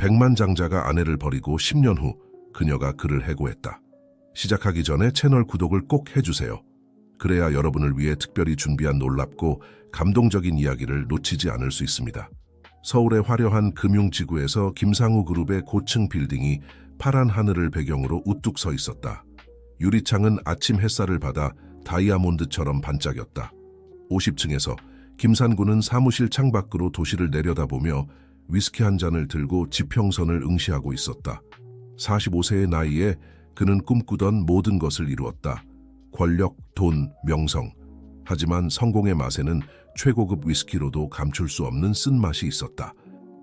백만장자가 아내를 버리고 10년 후 그녀가 그를 해고했다. 시작하기 전에 채널 구독을 꼭 해주세요. 그래야 여러분을 위해 특별히 준비한 놀랍고 감동적인 이야기를 놓치지 않을 수 있습니다. 서울의 화려한 금융지구에서 김상우 그룹의 고층 빌딩이 파란 하늘을 배경으로 우뚝 서 있었다. 유리창은 아침 햇살을 받아 다이아몬드처럼 반짝였다. 50층에서 김산구는 사무실 창밖으로 도시를 내려다보며 위스키 한 잔을 들고 지평선을 응시하고 있었다. 45세의 나이에 그는 꿈꾸던 모든 것을 이루었다. 권력, 돈, 명성. 하지만 성공의 맛에는 최고급 위스키로도 감출 수 없는 쓴맛이 있었다.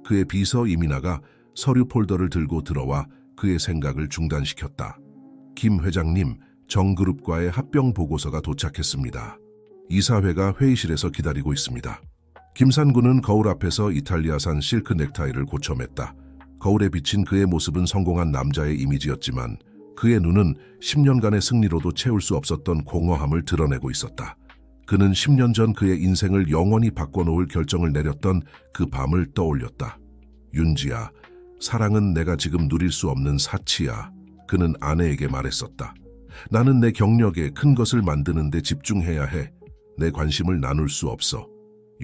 그의 비서 이민아가 서류 폴더를 들고 들어와 그의 생각을 중단시켰다. 김 회장님, 정그룹과의 합병 보고서가 도착했습니다. 이사회가 회의실에서 기다리고 있습니다. 김산구는 거울 앞에서 이탈리아산 실크 넥타이를 고쳐맸다. 거울에 비친 그의 모습은 성공한 남자의 이미지였지만 그의 눈은 10년간의 승리로도 채울 수 없었던 공허함을 드러내고 있었다. 그는 10년 전 그의 인생을 영원히 바꿔놓을 결정을 내렸던 그 밤을 떠올렸다. 윤지야, 사랑은 내가 지금 누릴 수 없는 사치야. 그는 아내에게 말했었다. 나는 내 경력에 큰 것을 만드는 데 집중해야 해. 내 관심을 나눌 수 없어.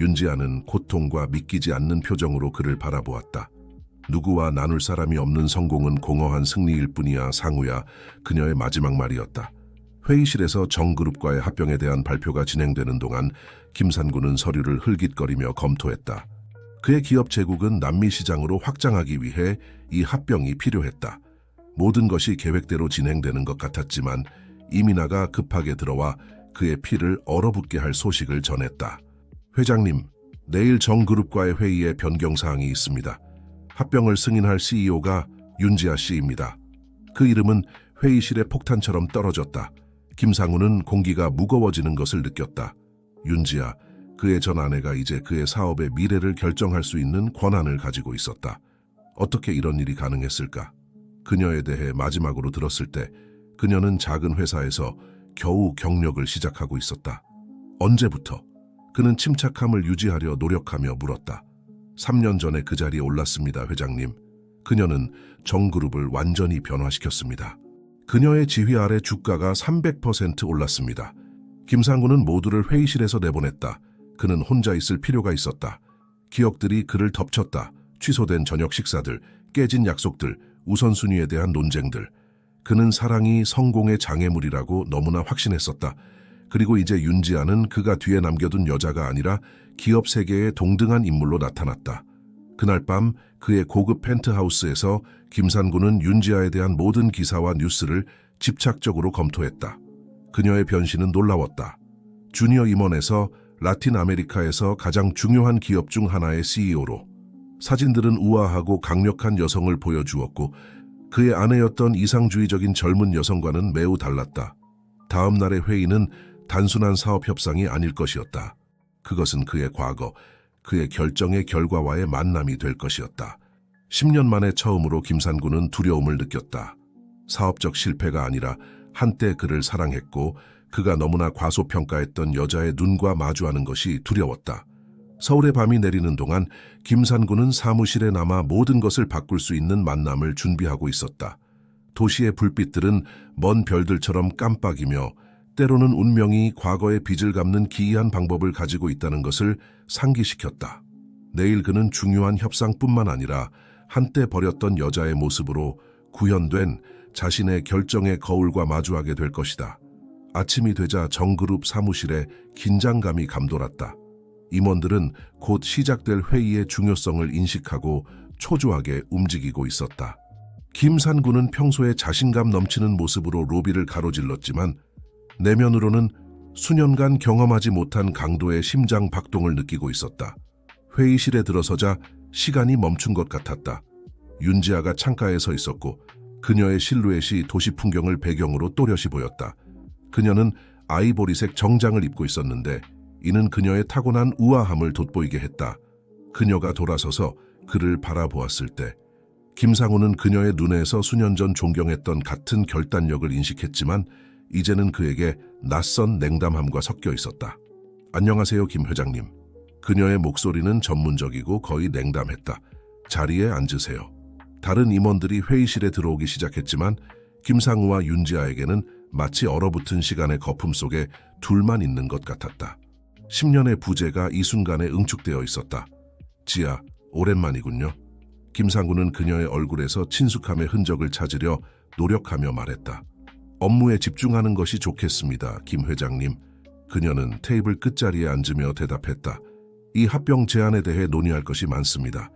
윤지아는 고통과 믿기지 않는 표정으로 그를 바라보았다. 누구와 나눌 사람이 없는 성공은 공허한 승리일 뿐이야, 상우야. 그녀의 마지막 말이었다. 회의실에서 정그룹과의 합병에 대한 발표가 진행되는 동안 김산구는 서류를 흘깃거리며 검토했다. 그의 기업 제국은 남미 시장으로 확장하기 위해 이 합병이 필요했다. 모든 것이 계획대로 진행되는 것 같았지만 이민아가 급하게 들어와 그의 피를 얼어붙게 할 소식을 전했다. 회장님, 내일 정그룹과의 회의에 변경사항이 있습니다. 합병을 승인할 CEO가 윤지아 씨입니다. 그 이름은 회의실의 폭탄처럼 떨어졌다. 김상우는 공기가 무거워지는 것을 느꼈다. 윤지아, 그의 전 아내가 이제 그의 사업의 미래를 결정할 수 있는 권한을 가지고 있었다. 어떻게 이런 일이 가능했을까? 그녀에 대해 마지막으로 들었을 때 그녀는 작은 회사에서 겨우 경력을 시작하고 있었다. 언제부터? 그는 침착함을 유지하려 노력하며 물었다. 3년 전에 그 자리에 올랐습니다, 회장님. 그녀는 정그룹을 완전히 변화시켰습니다. 그녀의 지휘 아래 주가가 300% 올랐습니다. 김상구는 모두를 회의실에서 내보냈다. 그는 혼자 있을 필요가 있었다. 기억들이 그를 덮쳤다. 취소된 저녁 식사들, 깨진 약속들, 우선순위에 대한 논쟁들. 그는 사랑이 성공의 장애물이라고 너무나 확신했었다. 그리고 이제 윤지아는 그가 뒤에 남겨둔 여자가 아니라 기업 세계의 동등한 인물로 나타났다. 그날 밤 그의 고급 펜트하우스에서 김산구는 윤지아에 대한 모든 기사와 뉴스를 집착적으로 검토했다. 그녀의 변신은 놀라웠다. 주니어 임원에서 라틴 아메리카에서 가장 중요한 기업 중 하나의 CEO로. 사진들은 우아하고 강력한 여성을 보여주었고 그의 아내였던 이상주의적인 젊은 여성과는 매우 달랐다. 다음 날의 회의는 단순한 사업 협상이 아닐 것이었다. 그것은 그의 과거, 그의 결정의 결과와의 만남이 될 것이었다. 10년 만에 처음으로 김산구는 두려움을 느꼈다. 사업적 실패가 아니라 한때 그를 사랑했고 그가 너무나 과소평가했던 여자의 눈과 마주하는 것이 두려웠다. 서울의 밤이 내리는 동안 김산구는 사무실에 남아 모든 것을 바꿀 수 있는 만남을 준비하고 있었다. 도시의 불빛들은 먼 별들처럼 깜빡이며 때로는 운명이 과거의 빚을 갚는 기이한 방법을 가지고 있다는 것을 상기시켰다. 내일 그는 중요한 협상뿐만 아니라 한때 버렸던 여자의 모습으로 구현된 자신의 결정의 거울과 마주하게 될 것이다. 아침이 되자 정그룹 사무실에 긴장감이 감돌았다. 임원들은 곧 시작될 회의의 중요성을 인식하고 초조하게 움직이고 있었다. 김산구는 평소에 자신감 넘치는 모습으로 로비를 가로질렀지만 내면으로는 수년간 경험하지 못한 강도의 심장 박동을 느끼고 있었다. 회의실에 들어서자 시간이 멈춘 것 같았다. 윤지아가 창가에 서 있었고 그녀의 실루엣이 도시 풍경을 배경으로 또렷이 보였다. 그녀는 아이보리색 정장을 입고 있었는데 이는 그녀의 타고난 우아함을 돋보이게 했다. 그녀가 돌아서서 그를 바라보았을 때 김상우는 그녀의 눈에서 수년 전 존경했던 같은 결단력을 인식했지만 이제는 그에게 낯선 냉담함과 섞여 있었다. 안녕하세요, 김 회장님. 그녀의 목소리는 전문적이고 거의 냉담했다. 자리에 앉으세요. 다른 임원들이 회의실에 들어오기 시작했지만 김상우와 윤지아에게는 마치 얼어붙은 시간의 거품 속에 둘만 있는 것 같았다. 10년의 부재가 이 순간에 응축되어 있었다. 지아, 오랜만이군요. 김상우는 그녀의 얼굴에서 친숙함의 흔적을 찾으려 노력하며 말했다. 업무에 집중하는 것이 좋겠습니다, 김 회장님. 그녀는 테이블 끝자리에 앉으며 대답했다. 이 합병 제안에 대해 논의할 것이 많습니다.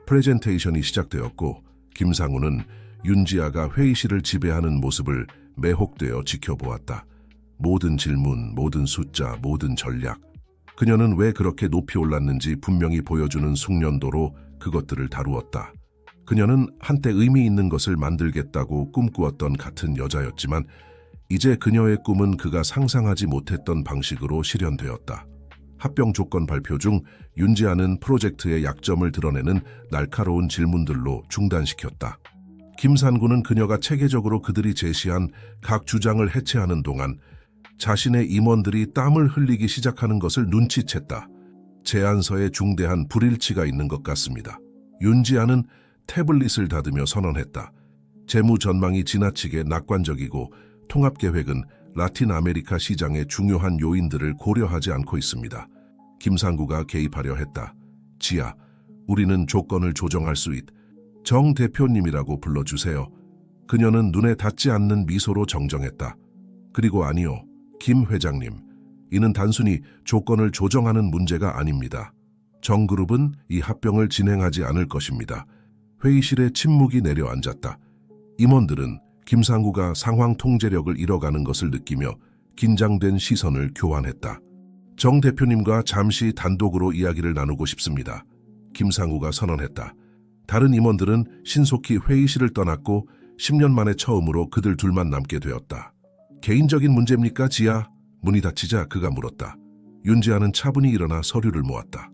프레젠테이션이 시작되었고 김상우는 윤지아가 회의실을 지배하는 모습을 매혹되어 지켜보았다. 모든 질문, 모든 숫자, 모든 전략. 그녀는 왜 그렇게 높이 올랐는지 분명히 보여주는 숙련도로 그것들을 다루었다. 그녀는 한때 의미 있는 것을 만들겠다고 꿈꾸었던 같은 여자였지만 이제 그녀의 꿈은 그가 상상하지 못했던 방식으로 실현되었다. 합병 조건 발표 중 윤지아는 프로젝트의 약점을 드러내는 날카로운 질문들로 중단시켰다. 김산구는 그녀가 체계적으로 그들이 제시한 각 주장을 해체하는 동안 자신의 임원들이 땀을 흘리기 시작하는 것을 눈치챘다. 제안서에 중대한 불일치가 있는 것 같습니다. 윤지아는 태블릿을 닫으며 선언했다. 재무 전망이 지나치게 낙관적이고 통합계획은 라틴 아메리카 시장의 중요한 요인들을 고려하지 않고 있습니다. 김상구가 개입하려 했다. 지아, 우리는 조건을 조정할 수 있. 정 대표님이라고 불러주세요. 그녀는 눈에 닿지 않는 미소로 정정했다. 그리고 아니요, 김 회장님. 이는 단순히 조건을 조정하는 문제가 아닙니다. 정그룹은 이 합병을 진행하지 않을 것입니다. 회의실에 침묵이 내려앉았다. 임원들은 김상구가 상황 통제력을 잃어가는 것을 느끼며 긴장된 시선을 교환했다. 정 대표님과 잠시 단독으로 이야기를 나누고 싶습니다. 김상구가 선언했다. 다른 임원들은 신속히 회의실을 떠났고 10년 만에 처음으로 그들 둘만 남게 되었다. 개인적인 문제입니까, 지아? 문이 닫히자 그가 물었다. 윤지아는 차분히 일어나 서류를 모았다.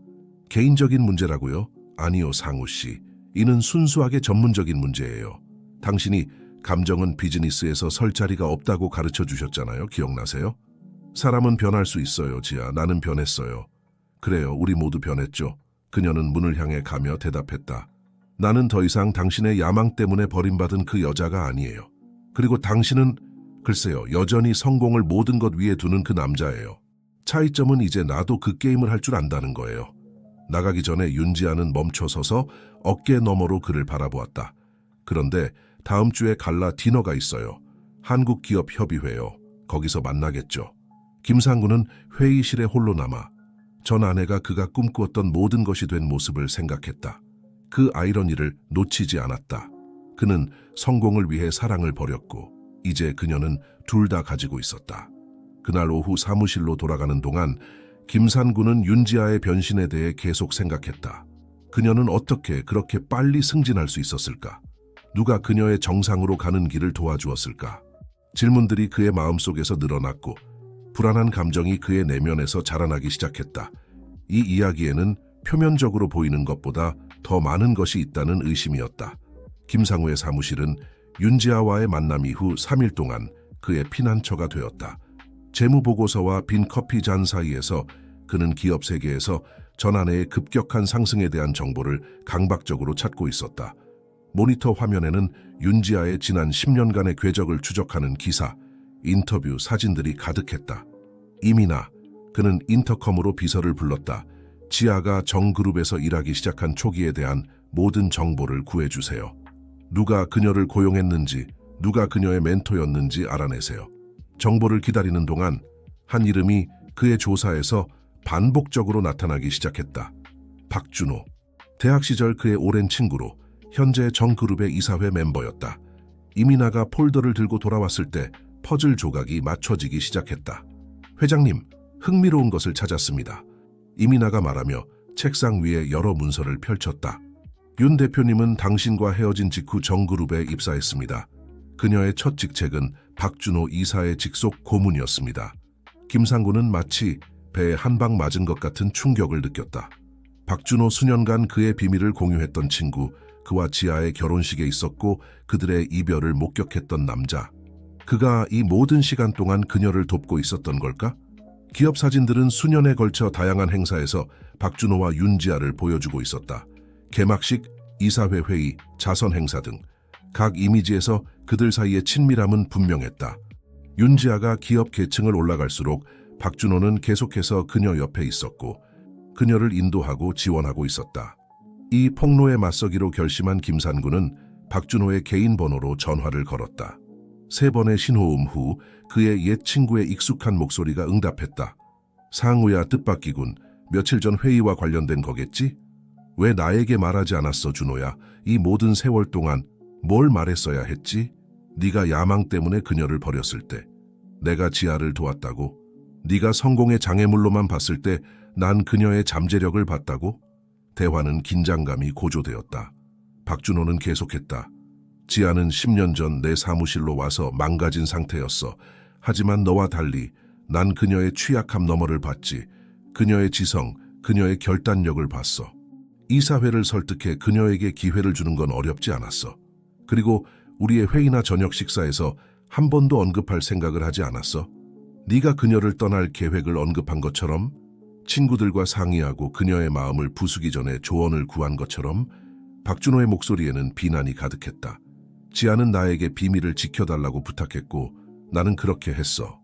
개인적인 문제라고요? 아니요, 상우 씨. 이는 순수하게 전문적인 문제예요. 당신이 감정은 비즈니스에서 설 자리가 없다고 가르쳐 주셨잖아요. 기억나세요? 사람은 변할 수 있어요, 지아. 나는 변했어요. 그래요, 우리 모두 변했죠. 그녀는 문을 향해 가며 대답했다. 나는 더 이상 당신의 야망 때문에 버림받은 그 여자가 아니에요. 그리고 당신은 글쎄요, 여전히 성공을 모든 것 위에 두는 그 남자예요. 차이점은 이제 나도 그 게임을 할 줄 안다는 거예요. 나가기 전에 윤지아는 멈춰서서 어깨 너머로 그를 바라보았다. 그런데 다음 주에 갈라 디너가 있어요. 한국기업협의회요. 거기서 만나겠죠. 김상구는 회의실에 홀로 남아 전 아내가 그가 꿈꾸었던 모든 것이 된 모습을 생각했다. 그 아이러니를 놓치지 않았다. 그는 성공을 위해 사랑을 버렸고 이제 그녀는 둘 다 가지고 있었다. 그날 오후 사무실로 돌아가는 동안 김산구는 윤지아의 변신에 대해 계속 생각했다. 그녀는 어떻게 그렇게 빨리 승진할 수 있었을까? 누가 그녀의 정상으로 가는 길을 도와주었을까? 질문들이 그의 마음속에서 늘어났고 불안한 감정이 그의 내면에서 자라나기 시작했다. 이 이야기에는 표면적으로 보이는 것보다 더 많은 것이 있다는 의심이었다. 김상우의 사무실은 윤지아와의 만남 이후 3일 동안 그의 피난처가 되었다. 재무보고서와 빈 커피 잔 사이에서 그는 기업 세계에서 전 아내의 급격한 상승에 대한 정보를 강박적으로 찾고 있었다. 모니터 화면에는 윤지아의 지난 10년간의 궤적을 추적하는 기사, 인터뷰, 사진들이 가득했다. 이민아, 그는 인터컴으로 비서를 불렀다. 지아가 정그룹에서 일하기 시작한 초기에 대한 모든 정보를 구해주세요. 누가 그녀를 고용했는지, 누가 그녀의 멘토였는지 알아내세요. 정보를 기다리는 동안 한 이름이 그의 조사에서 반복적으로 나타나기 시작했다. 박준호. 대학 시절 그의 오랜 친구로 현재 정그룹의 이사회 멤버였다. 이민아가 폴더를 들고 돌아왔을 때 퍼즐 조각이 맞춰지기 시작했다. 회장님, 흥미로운 것을 찾았습니다. 이민아가 말하며 책상 위에 여러 문서를 펼쳤다. 윤 대표님은 당신과 헤어진 직후 정그룹에 입사했습니다. 그녀의 첫 직책은 박준호 이사의 직속 고문이었습니다. 김상구는 마치 배에 한 방 맞은 것 같은 충격을 느꼈다. 박준호 수년간 그의 비밀을 공유했던 친구, 그와 지아의 결혼식에 있었고 그들의 이별을 목격했던 남자. 그가 이 모든 시간 동안 그녀를 돕고 있었던 걸까? 기업 사진들은 수년에 걸쳐 다양한 행사에서 박준호와 윤지아를 보여주고 있었다. 개막식, 이사회 회의, 자선 행사 등 각 이미지에서 그들 사이의 친밀함은 분명했다. 윤지아가 기업 계층을 올라갈수록 박준호는 계속해서 그녀 옆에 있었고 그녀를 인도하고 지원하고 있었다. 이 폭로에 맞서기로 결심한 김산구는 박준호의 개인 번호로 전화를 걸었다. 3번의 신호음 후 그의 옛 친구의 익숙한 목소리가 응답했다. 상우야, 뜻밖이군. 며칠 전 회의와 관련된 거겠지? 왜 나에게 말하지 않았어, 준호야? 이 모든 세월 동안 뭘 말했어야 했지? 네가 야망 때문에 그녀를 버렸을 때 내가 지아를 도왔다고? 네가 성공의 장애물로만 봤을 때 난 그녀의 잠재력을 봤다고? 대화는 긴장감이 고조되었다. 박준호는 계속했다. 지아는 10년 전 내 사무실로 와서 망가진 상태였어. 하지만 너와 달리 난 그녀의 취약함 너머를 봤지. 그녀의 지성, 그녀의 결단력을 봤어. 이사회를 설득해 그녀에게 기회를 주는 건 어렵지 않았어. 그리고 우리의 회의나 저녁 식사에서 한 번도 언급할 생각을 하지 않았어. 네가 그녀를 떠날 계획을 언급한 것처럼, 친구들과 상의하고 그녀의 마음을 부수기 전에 조언을 구한 것처럼. 박준호의 목소리에는 비난이 가득했다. 지아는 나에게 비밀을 지켜달라고 부탁했고 나는 그렇게 했어.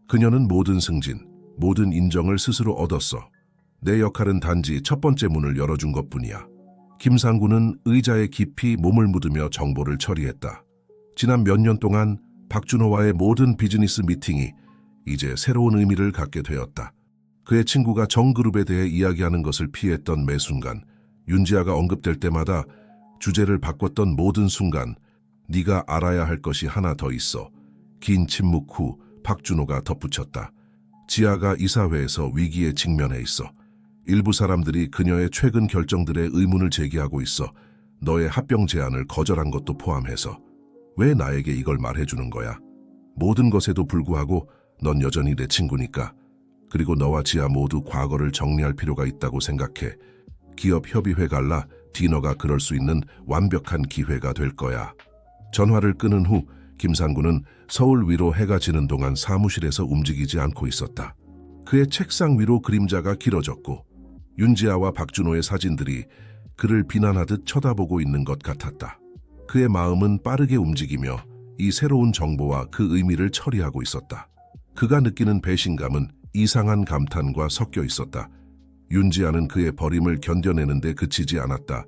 그녀는 모든 승진, 모든 인정을 스스로 얻었어. 내 역할은 단지 첫 번째 문을 열어준 것뿐이야. 김상구는 의자에 깊이 몸을 묻으며 정보를 처리했다. 지난 몇 년 동안 박준호와의 모든 비즈니스 미팅이 이제 새로운 의미를 갖게 되었다. 그의 친구가 정그룹에 대해 이야기하는 것을 피했던 매 순간, 윤지아가 언급될 때마다 주제를 바꿨던 모든 순간, 네가 알아야 할 것이 하나 더 있어. 긴 침묵 후 박준호가 덧붙였다. 지아가 이사회에서 위기에 직면해 있어. 일부 사람들이 그녀의 최근 결정들에 의문을 제기하고 있어. 너의 합병 제안을 거절한 것도 포함해서. 왜 나에게 이걸 말해주는 거야? 모든 것에도 불구하고 넌 여전히 내 친구니까. 그리고 너와 지아 모두 과거를 정리할 필요가 있다고 생각해. 기업 협의회 갈라 디너가 그럴 수 있는 완벽한 기회가 될 거야. 전화를 끊은 후 김상구는 서울 위로 해가 지는 동안 사무실에서 움직이지 않고 있었다. 그의 책상 위로 그림자가 길어졌고 윤지아와 박준호의 사진들이 그를 비난하듯 쳐다보고 있는 것 같았다. 그의 마음은 빠르게 움직이며 이 새로운 정보와 그 의미를 처리하고 있었다. 그가 느끼는 배신감은 이상한 감탄과 섞여 있었다. 윤지아는 그의 버림을 견뎌내는데 그치지 않았다.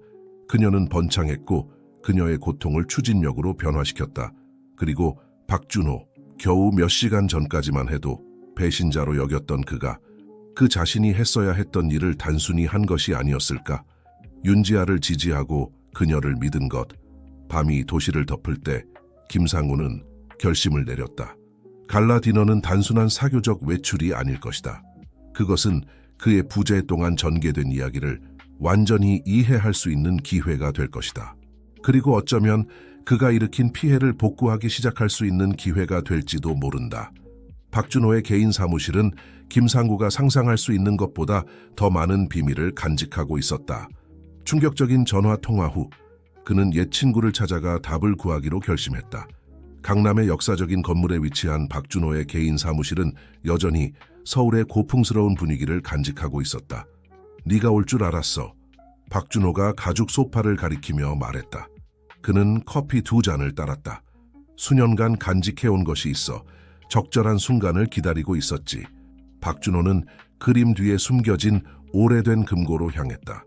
그녀는 번창했고 그녀의 고통을 추진력으로 변화시켰다. 그리고 박준호, 겨우 몇 시간 전까지만 해도 배신자로 여겼던 그가 그 자신이 했어야 했던 일을 단순히 한 것이 아니었을까? 윤지아를 지지하고 그녀를 믿은 것. 밤이 도시를 덮을 때 김상우는 결심을 내렸다. 갈라 디너는 단순한 사교적 외출이 아닐 것이다. 그것은 그의 부재 동안 전개된 이야기를 완전히 이해할 수 있는 기회가 될 것이다. 그리고 어쩌면 그가 일으킨 피해를 복구하기 시작할 수 있는 기회가 될지도 모른다. 박준호의 개인 사무실은 김상구가 상상할 수 있는 것보다 더 많은 비밀을 간직하고 있었다. 충격적인 전화 통화 후 그는 옛 친구를 찾아가 답을 구하기로 결심했다. 강남의 역사적인 건물에 위치한 박준호의 개인 사무실은 여전히 서울의 고풍스러운 분위기를 간직하고 있었다. 네가 올 줄 알았어. 박준호가 가죽 소파를 가리키며 말했다. 그는 커피 2잔을 따랐다. 수년간 간직해온 것이 있어 적절한 순간을 기다리고 있었지. 박준호는 그림 뒤에 숨겨진 오래된 금고로 향했다.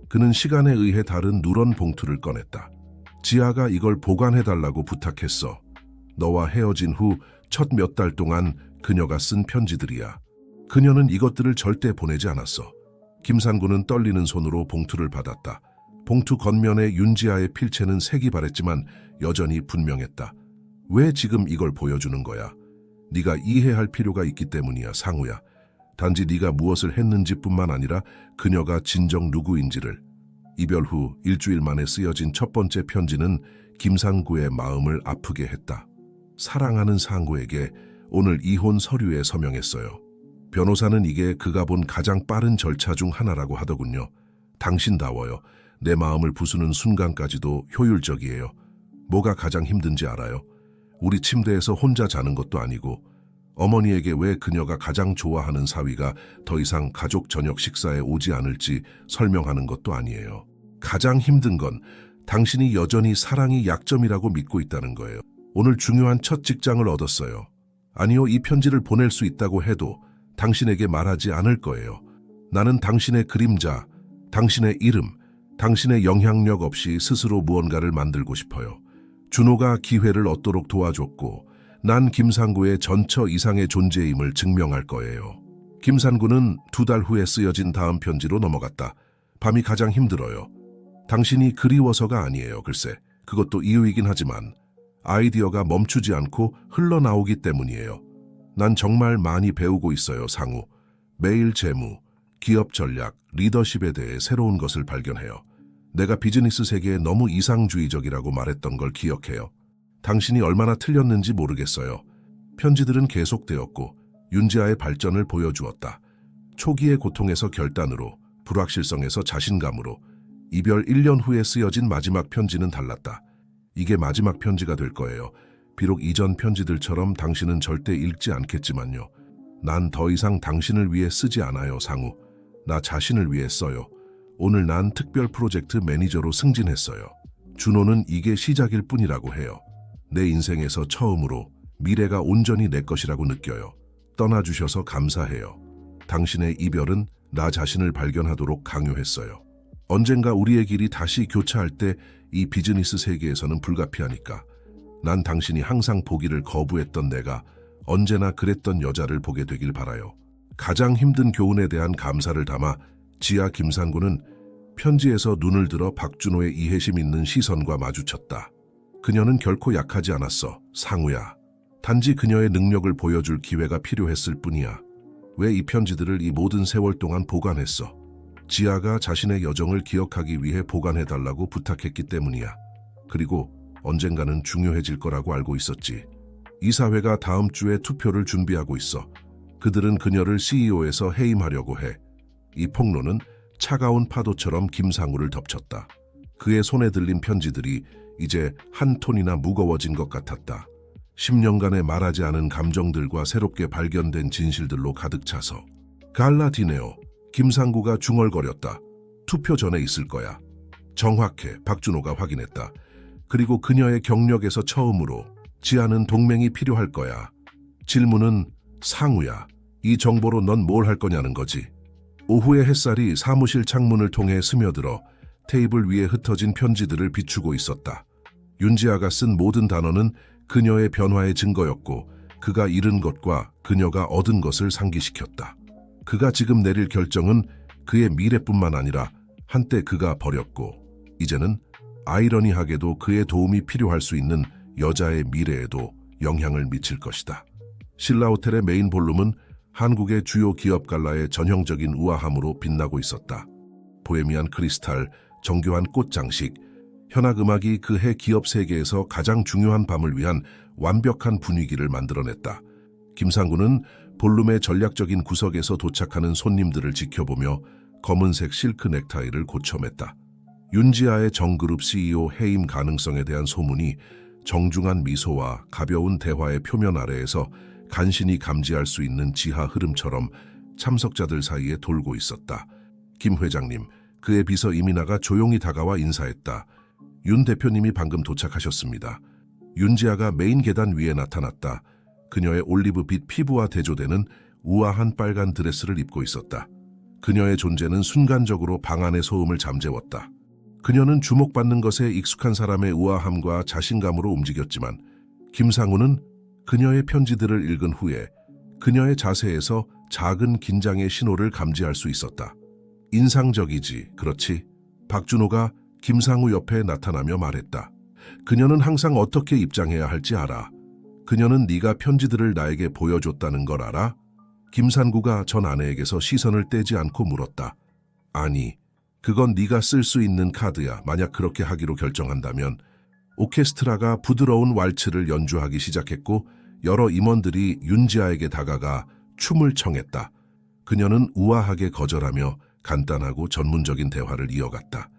그는 시간에 의해 다른 누런 봉투를 꺼냈다. 지아가 이걸 보관해달라고 부탁했어. 너와 헤어진 후 첫 몇 달 동안 그녀가 쓴 편지들이야. 그녀는 이것들을 절대 보내지 않았어. 김산구는 떨리는 손으로 봉투를 받았다. 봉투 겉면에 윤지아의 필체는 색이 바랬지만 여전히 분명했다. 왜 지금 이걸 보여주는 거야? 네가 이해할 필요가 있기 때문이야, 상우야. 단지 네가 무엇을 했는지뿐만 아니라 그녀가 진정 누구인지를. 이별 후 일주일 만에 쓰여진 첫 번째 편지는 김상구의 마음을 아프게 했다. 사랑하는 상구에게 오늘 이혼 서류에 서명했어요. 변호사는 이게 그가 본 가장 빠른 절차 중 하나라고 하더군요. 당신다워요. 내 마음을 부수는 순간까지도 효율적이에요. 뭐가 가장 힘든지 알아요? 우리 침대에서 혼자 자는 것도 아니고 어머니에게 왜 그녀가 가장 좋아하는 사위가 더 이상 가족 저녁 식사에 오지 않을지 설명하는 것도 아니에요. 가장 힘든 건 당신이 여전히 사랑이 약점이라고 믿고 있다는 거예요. 오늘 중요한 첫 직장을 얻었어요. 아니요, 이 편지를 보낼 수 있다고 해도 당신에게 말하지 않을 거예요. 나는 당신의 그림자, 당신의 이름, 당신의 영향력 없이 스스로 무언가를 만들고 싶어요. 준호가 기회를 얻도록 도와줬고 난 김상구의 전처 이상의 존재임을 증명할 거예요. 김상구는 2달 후에 쓰여진 다음 편지로 넘어갔다. 밤이 가장 힘들어요. 당신이 그리워서가 아니에요. 글쎄, 그것도 이유이긴 하지만 아이디어가 멈추지 않고 흘러나오기 때문이에요. 난 정말 많이 배우고 있어요, 상우. 매일 재무, 기업 전략, 리더십에 대해 새로운 것을 발견해요. 내가 비즈니스 세계에 너무 이상주의적이라고 말했던 걸 기억해요. 당신이 얼마나 틀렸는지 모르겠어요. 편지들은 계속되었고 윤지아의 발전을 보여주었다. 초기의 고통에서 결단으로, 불확실성에서 자신감으로. 이별 1년 후에 쓰여진 마지막 편지는 달랐다. 이게 마지막 편지가 될 거예요. 비록 이전 편지들처럼 당신은 절대 읽지 않겠지만요. 난 더 이상 당신을 위해 쓰지 않아요, 상우. 나 자신을 위해 써요. 오늘 난 특별 프로젝트 매니저로 승진했어요. 준호는 이게 시작일 뿐이라고 해요. 내 인생에서 처음으로 미래가 온전히 내 것이라고 느껴요. 떠나주셔서 감사해요. 당신의 이별은 나 자신을 발견하도록 강요했어요. 언젠가 우리의 길이 다시 교차할 때 이 비즈니스 세계에서는 불가피하니까. 난 당신이 항상 보기를 거부했던 내가 언제나 그랬던 여자를 보게 되길 바라요. 가장 힘든 교훈에 대한 감사를 담아 지아 김상구는 편지에서 눈을 들어 박준호의 이해심 있는 시선과 마주쳤다. 그녀는 결코 약하지 않았어, 상우야. 단지 그녀의 능력을 보여줄 기회가 필요했을 뿐이야. 왜 이 편지들을 이 모든 세월 동안 보관했어? 지아가 자신의 여정을 기억하기 위해 보관해달라고 부탁했기 때문이야. 그리고 언젠가는 중요해질 거라고 알고 있었지. 이사회가 다음 주에 투표를 준비하고 있어. 그들은 그녀를 CEO에서 해임하려고 해. 이 폭로는 차가운 파도처럼 김상우를 덮쳤다. 그의 손에 들린 편지들이 이제 한 톤이나 무거워진 것 같았다. 10년간의 말하지 않은 감정들과 새롭게 발견된 진실들로 가득 차서. 갈라디네오. 김상구가 중얼거렸다. 투표 전에 있을 거야. 정확해, 박준호가 확인했다. 그리고 그녀의 경력에서 처음으로 지아는 동맹이 필요할 거야. 질문은 상우야. 이 정보로 넌 뭘 할 거냐는 거지. 오후의 햇살이 사무실 창문을 통해 스며들어 테이블 위에 흩어진 편지들을 비추고 있었다. 윤지아가 쓴 모든 단어는 그녀의 변화의 증거였고 그가 잃은 것과 그녀가 얻은 것을 상기시켰다. 그가 지금 내릴 결정은 그의 미래뿐만 아니라 한때 그가 버렸고 이제는 아이러니하게도 그의 도움이 필요할 수 있는 여자의 미래에도 영향을 미칠 것이다. 신라호텔의 메인 볼룸은 한국의 주요 기업 갈라의 전형적인 우아함으로 빛나고 있었다. 보헤미안 크리스탈, 정교한 꽃 장식, 현악 음악이 그 해 기업 세계에서 가장 중요한 밤을 위한 완벽한 분위기를 만들어냈다. 김상구는 볼룸의 전략적인 구석에서 도착하는 손님들을 지켜보며 검은색 실크 넥타이를 고쳐맸다. 윤지아의 정그룹 CEO 해임 가능성에 대한 소문이 정중한 미소와 가벼운 대화의 표면 아래에서 간신히 감지할 수 있는 지하 흐름처럼 참석자들 사이에 돌고 있었다. 김 회장님, 그의 비서 이민아가 조용히 다가와 인사했다. 윤 대표님이 방금 도착하셨습니다. 윤지아가 메인 계단 위에 나타났다. 그녀의 올리브빛 피부와 대조되는 우아한 빨간 드레스를 입고 있었다. 그녀의 존재는 순간적으로 방 안의 소음을 잠재웠다. 그녀는 주목받는 것에 익숙한 사람의 우아함과 자신감으로 움직였지만 김상우는 그녀의 편지들을 읽은 후에 그녀의 자세에서 작은 긴장의 신호를 감지할 수 있었다. 인상적이지, 그렇지? 박준호가 김상우 옆에 나타나며 말했다. 그녀는 항상 어떻게 입장해야 할지 알아. 그녀는 네가 편지들을 나에게 보여줬다는 걸 알아? 김상구가 전 아내에게서 시선을 떼지 않고 물었다. 아니, 그건 네가 쓸 수 있는 카드야. 만약 그렇게 하기로 결정한다면. 오케스트라가 부드러운 왈츠를 연주하기 시작했고 여러 임원들이 윤지아에게 다가가 춤을 청했다. 그녀는 우아하게 거절하며 간단하고 전문적인 대화를 이어갔다.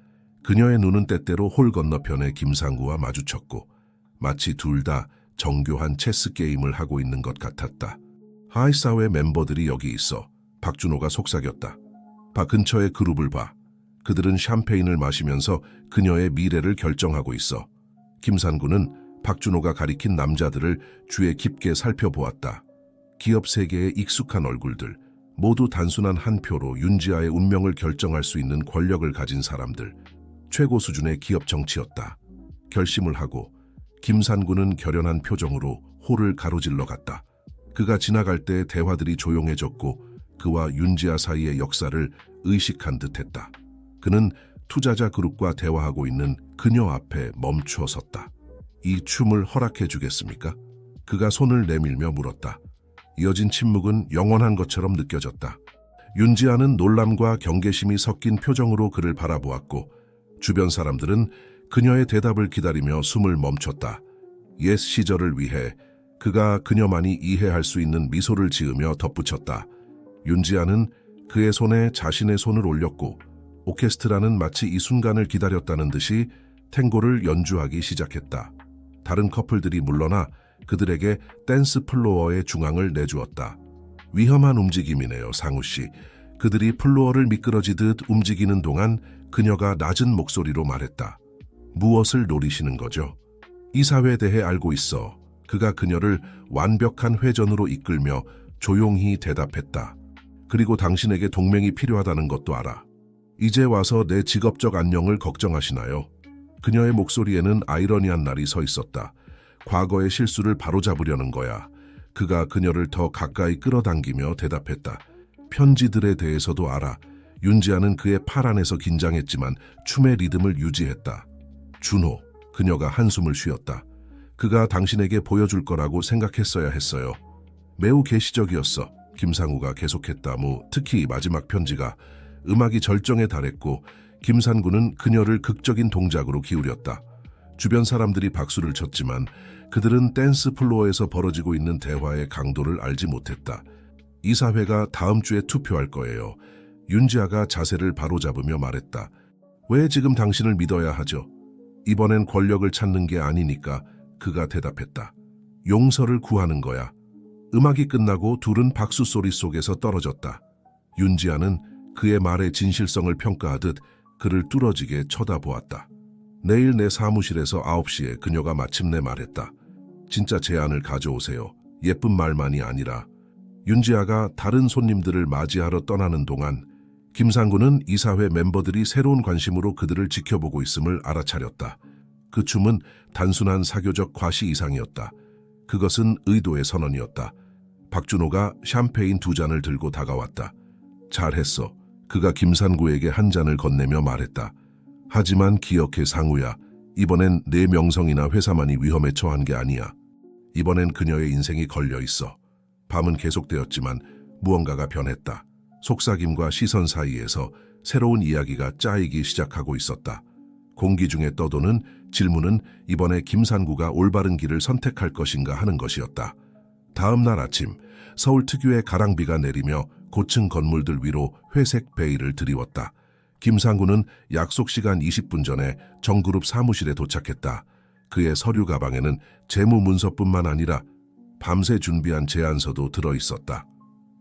그녀의 눈은 때때로 홀 건너편의 김상구와 마주쳤고 마치 둘 다 정교한 체스 게임을 하고 있는 것 같았다. 하이사회 멤버들이 여기 있어. 박준호가 속삭였다. 바 근처의 그룹을 봐. 그들은 샴페인을 마시면서 그녀의 미래를 결정하고 있어. 김산구는 박준호가 가리킨 남자들을 주의 깊게 살펴보았다. 기업 세계의 익숙한 얼굴들, 모두 단순한 한 표로 윤지아의 운명을 결정할 수 있는 권력을 가진 사람들, 최고 수준의 기업 정치였다. 결심을 하고 김산구는 결연한 표정으로 홀을 가로질러 갔다. 그가 지나갈 때 대화들이 조용해졌고 그와 윤지아 사이의 역사를 의식한 듯했다. 그는 투자자 그룹과 대화하고 있는 그녀 앞에 멈춰 섰다. 이 춤을 허락해 주겠습니까? 그가 손을 내밀며 물었다. 이어진 침묵은 영원한 것처럼 느껴졌다. 윤지아는 놀람과 경계심이 섞인 표정으로 그를 바라보았고 주변 사람들은 그녀의 대답을 기다리며 숨을 멈췄다. 옛 시절을 위해 그가 그녀만이 이해할 수 있는 미소를 지으며 덧붙였다. 윤지아는 그의 손에 자신의 손을 올렸고 오케스트라는 마치 이 순간을 기다렸다는 듯이 탱고를 연주하기 시작했다. 다른 커플들이 물러나 그들에게 댄스 플로어의 중앙을 내주었다. 위험한 움직임이네요, 상우 씨. 그들이 플로어를 미끄러지듯 움직이는 동안 그녀가 낮은 목소리로 말했다. 무엇을 노리시는 거죠? 이 사회에 대해 알고 있어. 그가 그녀를 완벽한 회전으로 이끌며 조용히 대답했다. 그리고 당신에게 동맹이 필요하다는 것도 알아. 이제 와서 내 직업적 안녕을 걱정하시나요? 그녀의 목소리에는 아이러니한 날이 서 있었다. 과거의 실수를 바로잡으려는 거야. 그가 그녀를 더 가까이 끌어당기며 대답했다. 편지들에 대해서도 알아. 윤지아는 그의 팔 안에서 긴장했지만 춤의 리듬을 유지했다. 준호, 그녀가 한숨을 쉬었다. 그가 당신에게 보여줄 거라고 생각했어야 했어요. 매우 계시적이었어. 김상우가 계속했다. 특히 마지막 편지가 음악이 절정에 달했고 김산구는 그녀를 극적인 동작으로 기울였다. 주변 사람들이 박수를 쳤지만 그들은 댄스 플로어에서 벌어지고 있는 대화의 강도를 알지 못했다. 이 사회가 다음 주에 투표할 거예요. 윤지아가 자세를 바로잡으며 말했다. 왜 지금 당신을 믿어야 하죠? 이번엔 권력을 찾는 게 아니니까. 그가 대답했다. 용서를 구하는 거야. 음악이 끝나고 둘은 박수 소리 속에서 떨어졌다. 윤지아는 그의 말의 진실성을 평가하듯 그를 뚫어지게 쳐다보았다. 내일 내 사무실에서 9시에 그녀가 마침내 말했다. 진짜 제안을 가져오세요. 예쁜 말만이 아니라. 윤지아가 다른 손님들을 맞이하러 떠나는 동안 김상구는 이사회 멤버들이 새로운 관심으로 그들을 지켜보고 있음을 알아차렸다. 그 춤은 단순한 사교적 과시 이상이었다. 그것은 의도의 선언이었다. 박준호가 샴페인 2잔을 들고 다가왔다. 잘했어. 그가 김산구에게 한 잔을 건네며 말했다. 하지만 기억해 상우야. 이번엔 내 명성이나 회사만이 위험에 처한 게 아니야. 이번엔 그녀의 인생이 걸려 있어. 밤은 계속되었지만 무언가가 변했다. 속삭임과 시선 사이에서 새로운 이야기가 짜이기 시작하고 있었다. 공기 중에 떠도는 질문은 이번에 김산구가 올바른 길을 선택할 것인가 하는 것이었다. 다음 날 아침 서울 특유의 가랑비가 내리며 고층 건물들 위로 회색 베일을 드리웠다. 김상구는 약속 시간 20분 전에 정그룹 사무실에 도착했다. 그의 서류 가방에는 재무 문서뿐만 아니라 밤새 준비한 제안서도 들어있었다.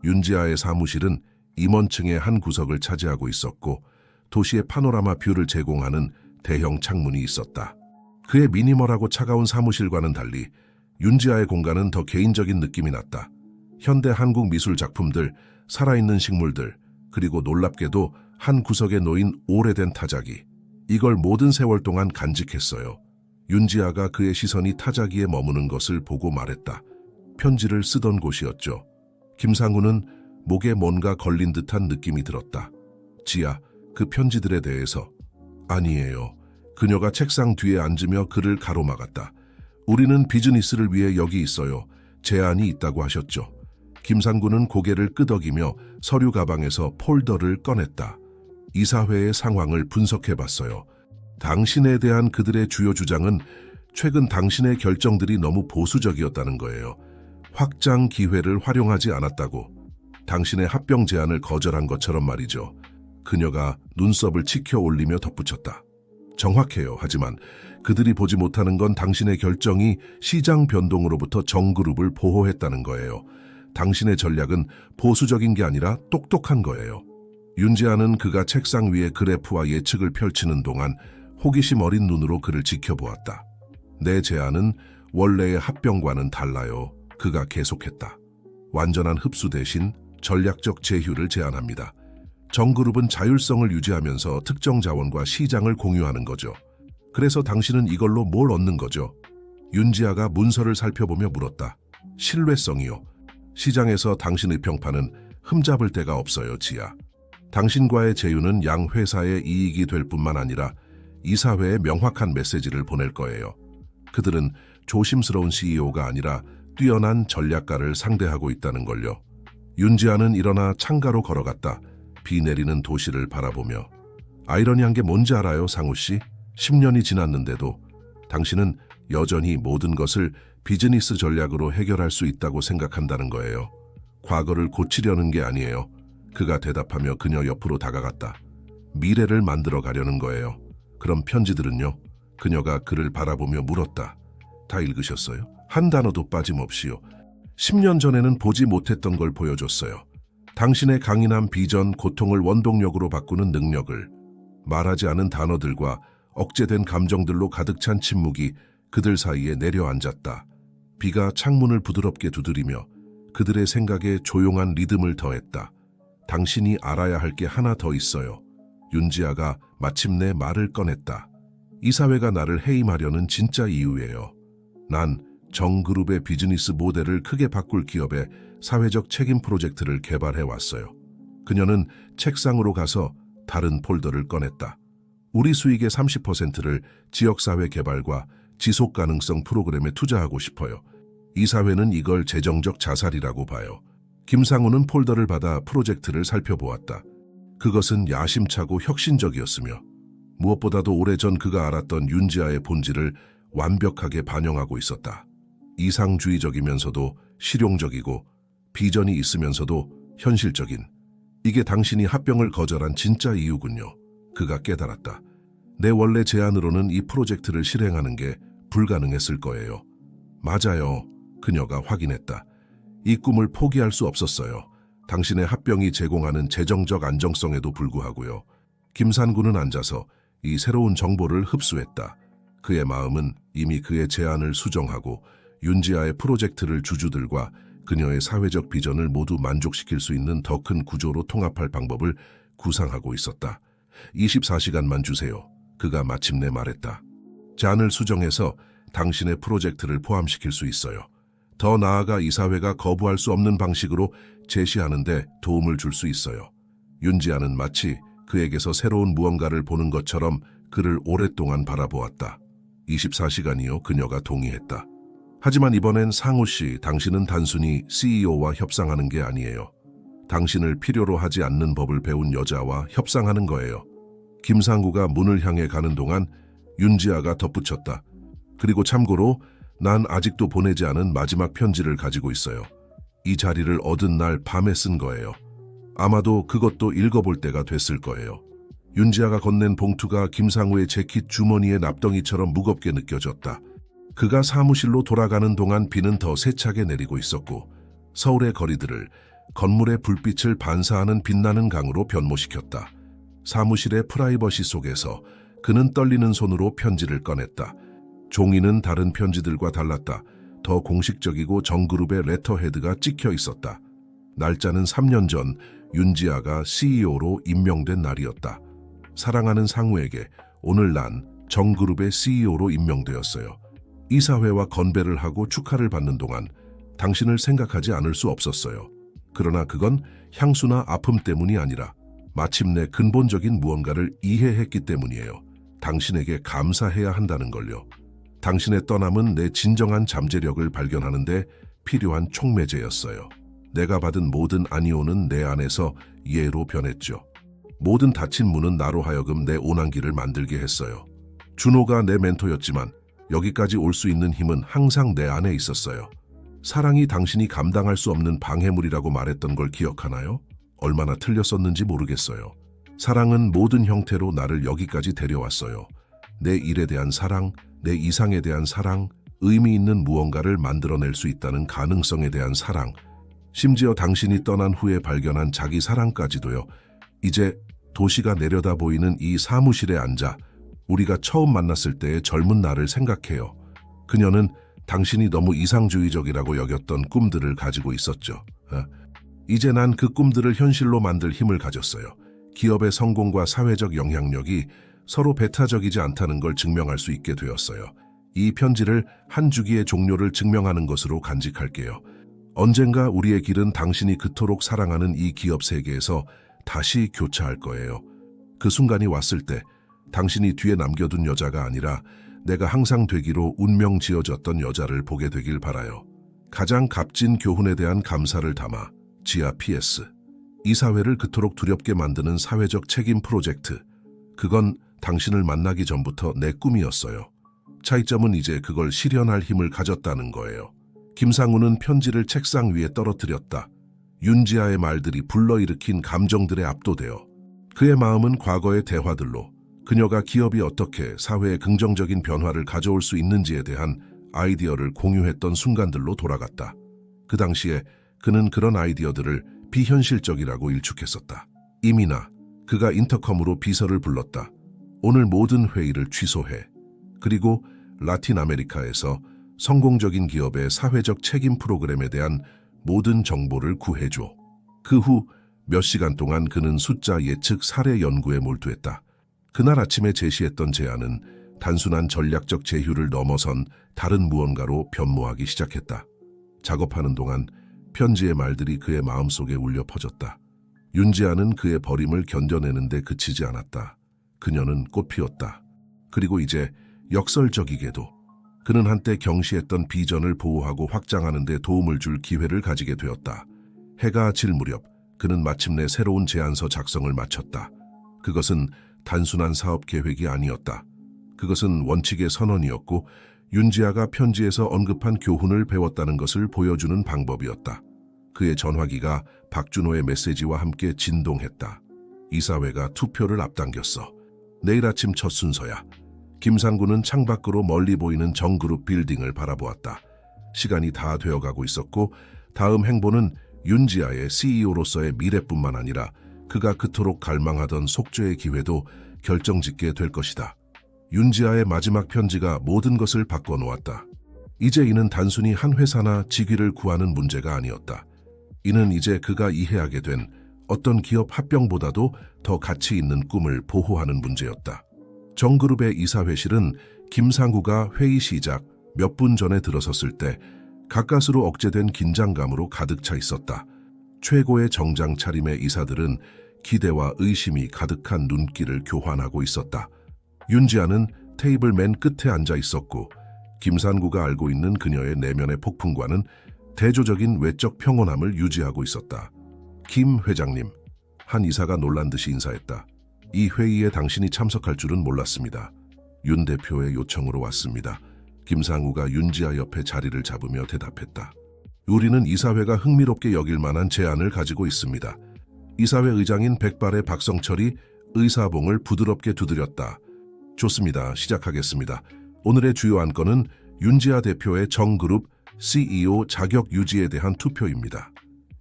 윤지아의 사무실은 임원층의 한 구석을 차지하고 있었고 도시의 파노라마 뷰를 제공하는 대형 창문이 있었다. 그의 미니멀하고 차가운 사무실과는 달리 윤지아의 공간은 더 개인적인 느낌이 났다. 현대 한국 미술 작품들, 살아있는 식물들, 그리고 놀랍게도 한 구석에 놓인 오래된 타자기. 이걸 모든 세월 동안 간직했어요. 윤지아가 그의 시선이 타자기에 머무는 것을 보고 말했다. 편지를 쓰던 곳이었죠. 김상우는 목에 뭔가 걸린 듯한 느낌이 들었다. 지아, 그 편지들에 대해서. 아니에요. 그녀가 책상 뒤에 앉으며 그를 가로막았다. 우리는 비즈니스를 위해 여기 있어요. 제안이 있다고 하셨죠. 김상구는 고개를 끄덕이며 서류 가방에서 폴더를 꺼냈다. 이사회의 상황을 분석해봤어요. 당신에 대한 그들의 주요 주장은 최근 당신의 결정들이 너무 보수적이었다는 거예요. 확장 기회를 활용하지 않았다고. 당신의 합병 제안을 거절한 것처럼 말이죠. 그녀가 눈썹을 치켜 올리며 덧붙였다. 정확해요. 하지만 그들이 보지 못하는 건 당신의 결정이 시장 변동으로부터 정그룹을 보호했다는 거예요. 당신의 전략은 보수적인 게 아니라 똑똑한 거예요. 윤지아는 그가 책상 위에 그래프와 예측을 펼치는 동안 호기심 어린 눈으로 그를 지켜보았다. 내 제안은 원래의 합병과는 달라요. 그가 계속했다. 완전한 흡수 대신 전략적 제휴를 제안합니다. 정그룹은 자율성을 유지하면서 특정 자원과 시장을 공유하는 거죠. 그래서 당신은 이걸로 뭘 얻는 거죠? 윤지아가 문서를 살펴보며 물었다. 신뢰성이요. 시장에서 당신의 평판은 흠잡을 데가 없어요, 지아. 당신과의 제휴는 양 회사의 이익이 될 뿐만 아니라 이사회에 명확한 메시지를 보낼 거예요. 그들은 조심스러운 CEO가 아니라 뛰어난 전략가를 상대하고 있다는 걸요. 윤지아는 일어나 창가로 걸어갔다. 비 내리는 도시를 바라보며. 아이러니한 게 뭔지 알아요, 상우 씨? 10년이 지났는데도 당신은 여전히 모든 것을 비즈니스 전략으로 해결할 수 있다고 생각한다는 거예요. 과거를 고치려는 게 아니에요. 그가 대답하며 그녀 옆으로 다가갔다. 미래를 만들어 가려는 거예요. 그럼 편지들은요? 그녀가 그를 바라보며 물었다. 다 읽으셨어요? 한 단어도 빠짐없이요. 10년 전에는 보지 못했던 걸 보여줬어요. 당신의 강인한 비전, 고통을 원동력으로 바꾸는 능력을. 말하지 않은 단어들과 억제된 감정들로 가득 찬 침묵이 그들 사이에 내려앉았다. 비가 창문을 부드럽게 두드리며 그들의 생각에 조용한 리듬을 더했다. 당신이 알아야 할 게 하나 더 있어요. 윤지아가 마침내 말을 꺼냈다. 이사회가 나를 해임하려는 진짜 이유예요. 난 정그룹의 비즈니스 모델을 크게 바꿀 기업의 사회적 책임 프로젝트를 개발해왔어요. 그녀는 책상으로 가서 다른 폴더를 꺼냈다. 우리 수익의 30%를 지역사회 개발과 지속가능성 프로그램에 투자하고 싶어요. 이사회는 이걸 재정적 자살이라고 봐요. 김상우는 폴더를 받아 프로젝트를 살펴보았다. 그것은 야심차고 혁신적이었으며 무엇보다도 오래전 그가 알았던 윤지아의 본질을 완벽하게 반영하고 있었다. 이상주의적이면서도 실용적이고 비전이 있으면서도 현실적인. 이게 당신이 합병을 거절한 진짜 이유군요. 그가 깨달았다. 내 원래 제안으로는 이 프로젝트를 실행하는 게 불가능했을 거예요. 맞아요. 그녀가 확인했다. 이 꿈을 포기할 수 없었어요. 당신의 합병이 제공하는 재정적 안정성에도 불구하고요. 김산구는 앉아서 이 새로운 정보를 흡수했다. 그의 마음은 이미 그의 제안을 수정하고 윤지아의 프로젝트를 주주들과 그녀의 사회적 비전을 모두 만족시킬 수 있는 더 큰 구조로 통합할 방법을 구상하고 있었다. 24시간만 주세요. 그가 마침내 말했다. 제안을 수정해서 당신의 프로젝트를 포함시킬 수 있어요. 더 나아가 이사회가 거부할 수 없는 방식으로 제시하는데 도움을 줄 수 있어요. 윤지아는 마치 그에게서 새로운 무언가를 보는 것처럼 그를 오랫동안 바라보았다. 24시간이요. 그녀가 동의했다. 하지만 이번엔 상우 씨, 당신은 단순히 CEO와 협상하는 게 아니에요. 당신을 필요로 하지 않는 법을 배운 여자와 협상하는 거예요. 김상구가 문을 향해 가는 동안 윤지아가 덧붙였다. 그리고 참고로 난 아직도 보내지 않은 마지막 편지를 가지고 있어요. 이 자리를 얻은 날 밤에 쓴 거예요. 아마도 그것도 읽어볼 때가 됐을 거예요. 윤지아가 건넨 봉투가 김상우의 재킷 주머니의 납덩이처럼 무겁게 느껴졌다. 그가 사무실로 돌아가는 동안 비는 더 세차게 내리고 있었고 서울의 거리들을 건물의 불빛을 반사하는 빛나는 강으로 변모시켰다. 사무실의 프라이버시 속에서 그는 떨리는 손으로 편지를 꺼냈다. 종이는 다른 편지들과 달랐다. 더 공식적이고 정그룹의 레터헤드가 찍혀 있었다. 날짜는 3년 전 윤지아가 CEO로 임명된 날이었다. 사랑하는 상우에게 오늘 난 정그룹의 CEO로 임명되었어요. 이사회와 건배를 하고 축하를 받는 동안 당신을 생각하지 않을 수 없었어요. 그러나 그건 향수나 아픔 때문이 아니라 마침내 근본적인 무언가를 이해했기 때문이에요. 당신에게 감사해야 한다는 걸요. 당신의 떠남은 내 진정한 잠재력을 발견하는 데 필요한 촉매제였어요. 내가 받은 모든 아니오는 내 안에서 예로 변했죠. 모든 닫힌 문은 나로 하여금 내 오난기를 만들게 했어요. 준호가 내 멘토였지만 여기까지 올 수 있는 힘은 항상 내 안에 있었어요. 사랑이 당신이 감당할 수 없는 방해물이라고 말했던 걸 기억하나요? 얼마나 틀렸었는지 모르겠어요. 사랑은 모든 형태로 나를 여기까지 데려왔어요. 내 일에 대한 사랑, 내 이상에 대한 사랑, 의미 있는 무언가를 만들어낼 수 있다는 가능성에 대한 사랑, 심지어 당신이 떠난 후에 발견한 자기 사랑까지도요. 이제 도시가 내려다 보이는 이 사무실에 앉아 우리가 처음 만났을 때의 젊은 나를 생각해요. 그녀는 당신이 너무 이상주의적이라고 여겼던 꿈들을 가지고 있었죠. 이제 난 그 꿈들을 현실로 만들 힘을 가졌어요. 기업의 성공과 사회적 영향력이 서로 배타적이지 않다는 걸 증명할 수 있게 되었어요. 이 편지를 한 주기의 종료를 증명하는 것으로 간직할게요. 언젠가 우리의 길은 당신이 그토록 사랑하는 이 기업 세계에서 다시 교차할 거예요. 그 순간이 왔을 때 당신이 뒤에 남겨둔 여자가 아니라 내가 항상 되기로 운명 지어졌던 여자를 보게 되길 바라요. 가장 값진 교훈에 대한 감사를 담아 지아 PS. 이 사회를 그토록 두렵게 만드는 사회적 책임 프로젝트. 그건 당신을 만나기 전부터 내 꿈이었어요. 차이점은 이제 그걸 실현할 힘을 가졌다는 거예요. 김상우는 편지를 책상 위에 떨어뜨렸다. 윤지아의 말들이 불러일으킨 감정들에 압도되어 그의 마음은 과거의 대화들로 그녀가 기업이 어떻게 사회에 긍정적인 변화를 가져올 수 있는지에 대한 아이디어를 공유했던 순간들로 돌아갔다. 그 당시에 그는 그런 아이디어들을 비현실적이라고 일축했었다. 이민아, 그가 인터컴으로 비서를 불렀다. 오늘 모든 회의를 취소해. 그리고 라틴 아메리카에서 성공적인 기업의 사회적 책임 프로그램에 대한 모든 정보를 구해줘. 그 후 몇 시간 동안 그는 숫자 예측 사례 연구에 몰두했다. 그날 아침에 제시했던 제안은 단순한 전략적 제휴를 넘어선 다른 무언가로 변모하기 시작했다. 작업하는 동안 편지의 말들이 그의 마음속에 울려 퍼졌다. 윤지아는 그의 버림을 견뎌내는데 그치지 않았다. 그녀는 꽃피웠다. 그리고 이제 역설적이게도 그는 한때 경시했던 비전을 보호하고 확장하는 데 도움을 줄 기회를 가지게 되었다. 해가 질 무렵 그는 마침내 새로운 제안서 작성을 마쳤다. 그것은 단순한 사업 계획이 아니었다. 그것은 원칙의 선언이었고 윤지아가 편지에서 언급한 교훈을 배웠다는 것을 보여주는 방법이었다. 그의 전화기가 박준호의 메시지와 함께 진동했다. 이사회가 투표를 앞당겼어. 내일 아침 첫 순서야. 김상구는 창밖으로 멀리 보이는 정그룹 빌딩을 바라보았다. 시간이 다 되어가고 있었고 다음 행보는 윤지아의 CEO로서의 미래뿐만 아니라 그가 그토록 갈망하던 속죄의 기회도 결정짓게 될 것이다. 윤지아의 마지막 편지가 모든 것을 바꿔놓았다. 이제 이는 단순히 한 회사나 직위를 구하는 문제가 아니었다. 이는 이제 그가 이해하게 된 어떤 기업 합병보다도 더 가치 있는 꿈을 보호하는 문제였다. 정그룹의 이사회실은 김상구가 회의 시작 몇 분 전에 들어섰을 때 가까스로 억제된 긴장감으로 가득 차 있었다. 최고의 정장 차림의 이사들은 기대와 의심이 가득한 눈길을 교환하고 있었다. 윤지아는 테이블 맨 끝에 앉아 있었고 김상구가 알고 있는 그녀의 내면의 폭풍과는 대조적인 외적 평온함을 유지하고 있었다. 김 회장님, 한 이사가 놀란 듯이 인사했다. 이 회의에 당신이 참석할 줄은 몰랐습니다. 윤 대표의 요청으로 왔습니다. 김상우가 윤지아 옆에 자리를 잡으며 대답했다. 우리는 이사회가 흥미롭게 여길 만한 제안을 가지고 있습니다. 이사회 의장인 백발의 박성철이 의사봉을 부드럽게 두드렸다. 좋습니다. 시작하겠습니다. 오늘의 주요 안건은 윤지아 대표의 정그룹 CEO 자격 유지에 대한 투표입니다.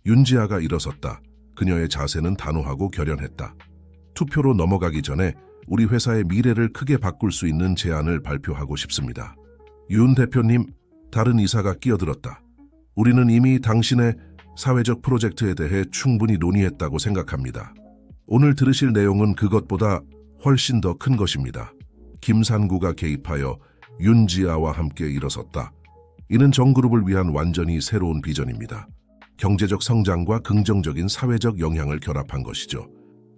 윤지아가 일어섰다. 그녀의 자세는 단호하고 결연했다. 투표로 넘어가기 전에 우리 회사의 미래를 크게 바꿀 수 있는 제안을 발표하고 싶습니다. 윤 대표님, 다른 이사가 끼어들었다. 우리는 이미 당신의 사회적 프로젝트에 대해 충분히 논의했다고 생각합니다. 오늘 들으실 내용은 그것보다 훨씬 더 큰 것입니다. 김상구가 개입하여 윤지아와 함께 일어섰다. 이는 정그룹을 위한 완전히 새로운 비전입니다. 경제적 성장과 긍정적인 사회적 영향을 결합한 것이죠.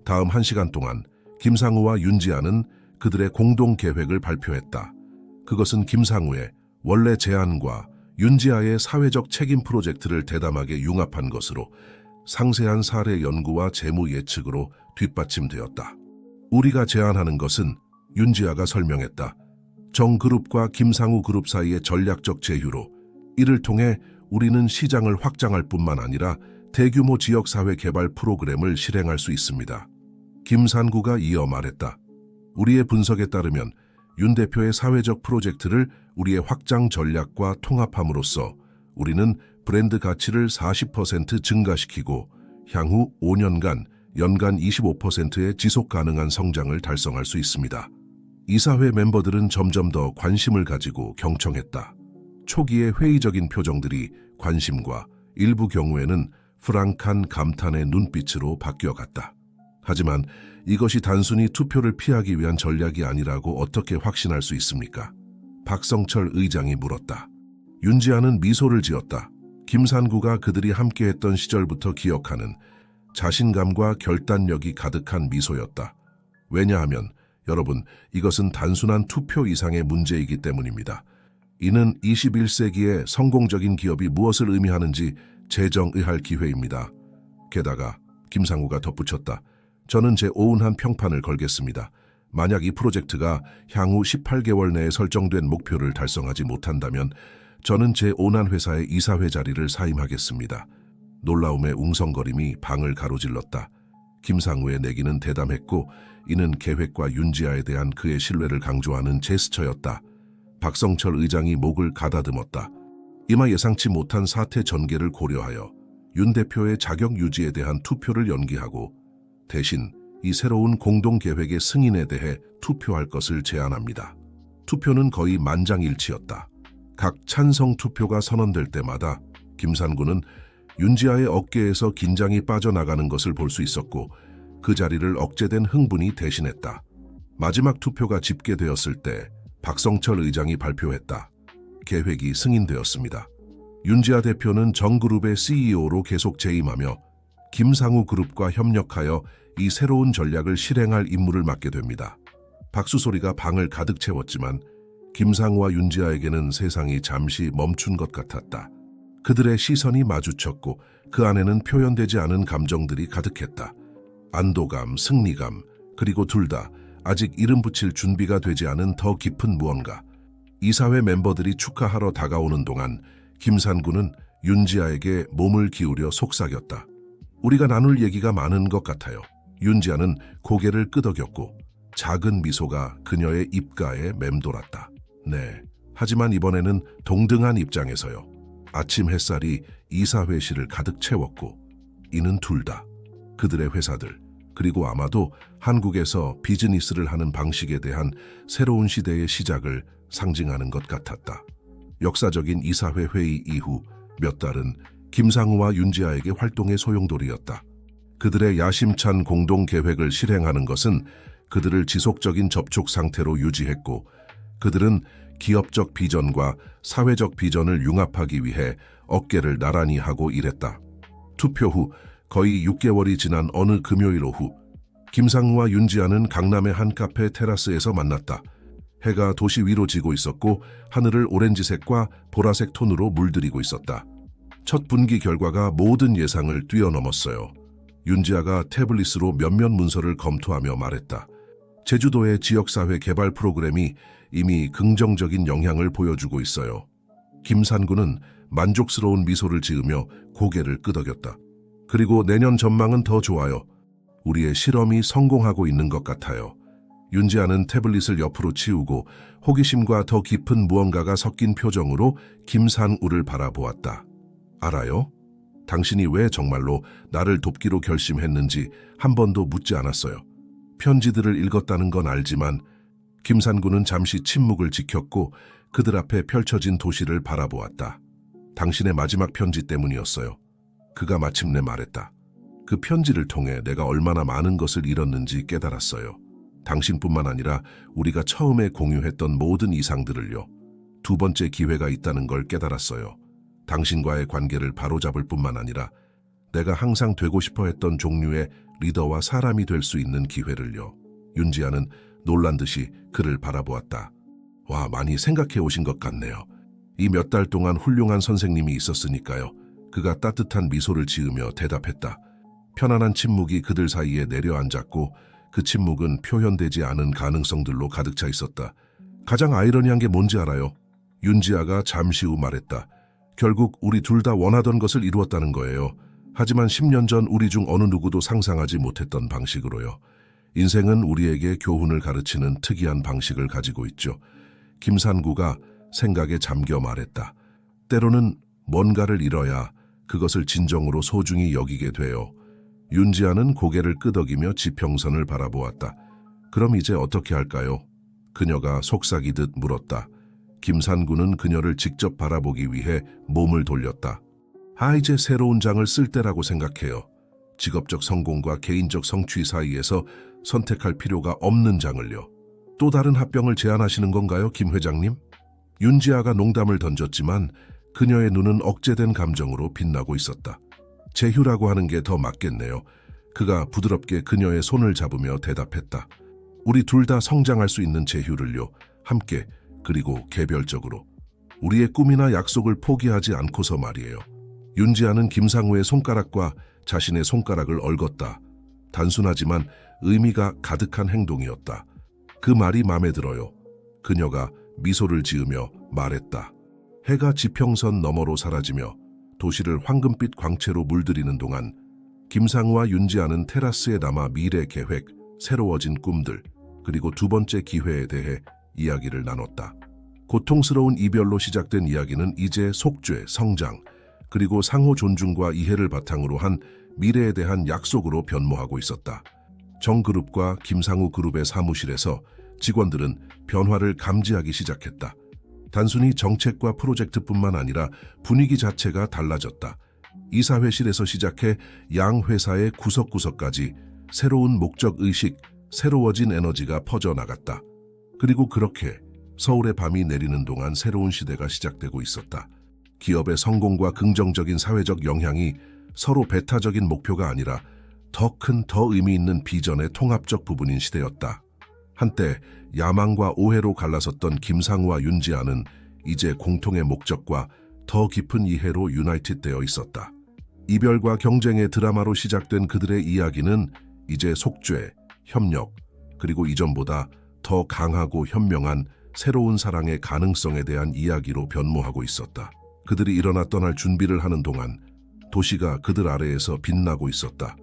다음 1시간 동안 김상우와 윤지아는 그들의 공동 계획을 발표했다. 그것은 김상우의 원래 제안과 윤지아의 사회적 책임 프로젝트를 대담하게 융합한 것으로 상세한 사례 연구와 재무 예측으로 뒷받침되었다. 우리가 제안하는 것은 윤지아가 설명했다. 정그룹과 김상우 그룹 사이의 전략적 제휴로 이를 통해 우리는 시장을 확장할 뿐만 아니라 대규모 지역사회 개발 프로그램을 실행할 수 있습니다. 김상구가 이어 말했다. 우리의 분석에 따르면 윤 대표의 사회적 프로젝트를 우리의 확장 전략과 통합함으로써 우리는 브랜드 가치를 40% 증가시키고 향후 5년간 연간 25%의 지속 가능한 성장을 달성할 수 있습니다. 이사회 멤버들은 점점 더 관심을 가지고 경청했다. 초기의 회의적인 표정들이 관심과 일부 경우에는 프랑크한 감탄의 눈빛으로 바뀌어갔다. 하지만 이것이 단순히 투표를 피하기 위한 전략이 아니라고 어떻게 확신할 수 있습니까? 박성철 의장이 물었다. 윤지아는 미소를 지었다. 김산구가 그들이 함께했던 시절부터 기억하는 자신감과 결단력이 가득한 미소였다. 왜냐하면 여러분, 이것은 단순한 투표 이상의 문제이기 때문입니다. 이는 21세기의 성공적인 기업이 무엇을 의미하는지 재정의할 기회입니다. 게다가 김상우가 덧붙였다. 저는 제 오운한 평판을 걸겠습니다. 만약 이 프로젝트가 향후 18개월 내에 설정된 목표를 달성하지 못한다면 저는 제 오난 회사의 이사회 자리를 사임하겠습니다. 놀라움의 웅성거림이 방을 가로질렀다. 김상우의 내기는 대담했고 이는 계획과 윤지아에 대한 그의 신뢰를 강조하는 제스처였다. 박성철 의장이 목을 가다듬었다. 이마 예상치 못한 사태 전개를 고려하여 윤 대표의 자격 유지에 대한 투표를 연기하고 대신 이 새로운 공동계획의 승인에 대해 투표할 것을 제안합니다. 투표는 거의 만장일치였다. 각 찬성 투표가 선언될 때마다 김산구는 윤지아의 어깨에서 긴장이 빠져나가는 것을 볼 수 있었고 그 자리를 억제된 흥분이 대신했다. 마지막 투표가 집계되었을 때 박성철 의장이 발표했다. 계획이 승인되었습니다. 윤지아 대표는 정그룹의 CEO로 계속 재임하며 김상우 그룹과 협력하여 이 새로운 전략을 실행할 임무를 맡게 됩니다. 박수 소리가 방을 가득 채웠지만 김상우와 윤지아에게는 세상이 잠시 멈춘 것 같았다. 그들의 시선이 마주쳤고 그 안에는 표현되지 않은 감정들이 가득했다. 안도감, 승리감, 그리고 둘 다 아직 이름 붙일 준비가 되지 않은 더 깊은 무언가. 이사회 멤버들이 축하하러 다가오는 동안 김산구는 윤지아에게 몸을 기울여 속삭였다. 우리가 나눌 얘기가 많은 것 같아요. 윤지아는 고개를 끄덕였고 작은 미소가 그녀의 입가에 맴돌았다. 네, 하지만 이번에는 동등한 입장에서요. 아침 햇살이 이사회실을 가득 채웠고 이는 둘 다 그들의 회사들 그리고 아마도 한국에서 비즈니스를 하는 방식에 대한 새로운 시대의 시작을 상징하는 것 같았다. 역사적인 이사회 회의 이후 몇 달은 김상우와 윤지아에게 활동의 소용돌이였다. 그들의 야심찬 공동계획을 실행하는 것은 그들을 지속적인 접촉 상태로 유지했고 그들은 기업적 비전과 사회적 비전을 융합하기 위해 어깨를 나란히 하고 일했다. 투표 후 거의 6개월이 지난 어느 금요일 오후 김상우와 윤지아는 강남의 한 카페 테라스에서 만났다. 해가 도시 위로 지고 있었고 하늘을 오렌지색과 보라색 톤으로 물들이고 있었다. 첫 분기 결과가 모든 예상을 뛰어넘었어요. 윤지아가 태블릿으로 몇몇 문서를 검토하며 말했다. 제주도의 지역사회 개발 프로그램이 이미 긍정적인 영향을 보여주고 있어요. 김산구는 만족스러운 미소를 지으며 고개를 끄덕였다. 그리고 내년 전망은 더 좋아요. 우리의 실험이 성공하고 있는 것 같아요. 윤지아는 태블릿을 옆으로 치우고 호기심과 더 깊은 무언가가 섞인 표정으로 김산우를 바라보았다. 알아요? 당신이 왜 정말로 나를 돕기로 결심했는지 한 번도 묻지 않았어요. 편지들을 읽었다는 건 알지만 김산구는 잠시 침묵을 지켰고 그들 앞에 펼쳐진 도시를 바라보았다. 당신의 마지막 편지 때문이었어요. 그가 마침내 말했다. 그 편지를 통해 내가 얼마나 많은 것을 잃었는지 깨달았어요. 당신뿐만 아니라 우리가 처음에 공유했던 모든 이상들을요. 두 번째 기회가 있다는 걸 깨달았어요. 당신과의 관계를 바로잡을 뿐만 아니라 내가 항상 되고 싶어 했던 종류의 리더와 사람이 될 수 있는 기회를요. 윤지아는 놀란 듯이 그를 바라보았다. 와, 많이 생각해 오신 것 같네요. 이 몇 달 동안 훌륭한 선생님이 있었으니까요. 그가 따뜻한 미소를 지으며 대답했다. 편안한 침묵이 그들 사이에 내려앉았고 그 침묵은 표현되지 않은 가능성들로 가득 차 있었다. 가장 아이러니한 게 뭔지 알아요? 윤지아가 잠시 후 말했다. 결국 우리 둘 다 원하던 것을 이루었다는 거예요. 하지만 10년 전 우리 중 어느 누구도 상상하지 못했던 방식으로요. 인생은 우리에게 교훈을 가르치는 특이한 방식을 가지고 있죠. 김산구가 생각에 잠겨 말했다. 때로는 뭔가를 잃어야 그것을 진정으로 소중히 여기게 돼요. 윤지아는 고개를 끄덕이며 지평선을 바라보았다. 그럼 이제 어떻게 할까요? 그녀가 속삭이듯 물었다. 김산군은 그녀를 직접 바라보기 위해 몸을 돌렸다. 이제 새로운 장을 쓸 때라고 생각해요. 직업적 성공과 개인적 성취 사이에서 선택할 필요가 없는 장을요. 또 다른 합병을 제안하시는 건가요, 김 회장님? 윤지아가 농담을 던졌지만 그녀의 눈은 억제된 감정으로 빛나고 있었다. 제휴라고 하는 게 더 맞겠네요. 그가 부드럽게 그녀의 손을 잡으며 대답했다. 우리 둘 다 성장할 수 있는 제휴를요. 함께, 그리고 개별적으로. 우리의 꿈이나 약속을 포기하지 않고서 말이에요. 윤지아는 김상우의 손가락과 자신의 손가락을 얽었다. 단순하지만 의미가 가득한 행동이었다. 그 말이 마음에 들어요. 그녀가 미소를 지으며 말했다. 해가 지평선 너머로 사라지며 도시를 황금빛 광채로 물들이는 동안 김상우와 윤지아는 테라스에 남아 미래 계획, 새로워진 꿈들, 그리고 두 번째 기회에 대해 이야기를 나눴다. 고통스러운 이별로 시작된 이야기는 이제 속죄, 성장, 그리고 상호 존중과 이해를 바탕으로 한 미래에 대한 약속으로 변모하고 있었다. 정그룹과 김상우 그룹의 사무실에서 직원들은 변화를 감지하기 시작했다. 단순히 정책과 프로젝트뿐만 아니라 분위기 자체가 달라졌다. 이사회실에서 시작해 양 회사의 구석구석까지 새로운 목적의식, 새로워진 에너지가 퍼져나갔다. 그리고 그렇게 서울의 밤이 내리는 동안 새로운 시대가 시작되고 있었다. 기업의 성공과 긍정적인 사회적 영향이 서로 배타적인 목표가 아니라 더 큰, 더 의미 있는 비전의 통합적 부분인 시대였다. 한때 야망과 오해로 갈라섰던 김상우와 윤지아는 이제 공통의 목적과 더 깊은 이해로 유나이티되어 있었다. 이별과 경쟁의 드라마로 시작된 그들의 이야기는 이제 속죄, 협력, 그리고 이전보다 더 강하고 현명한 새로운 사랑의 가능성에 대한 이야기로 변모하고 있었다. 그들이 일어나 떠날 준비를 하는 동안 도시가 그들 아래에서 빛나고 있었다.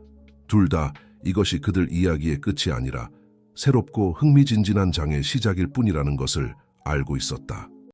둘 다 이것이 그들 이야기의 끝이 아니라 새롭고 흥미진진한 장의 시작일 뿐이라는 것을 알고 있었다.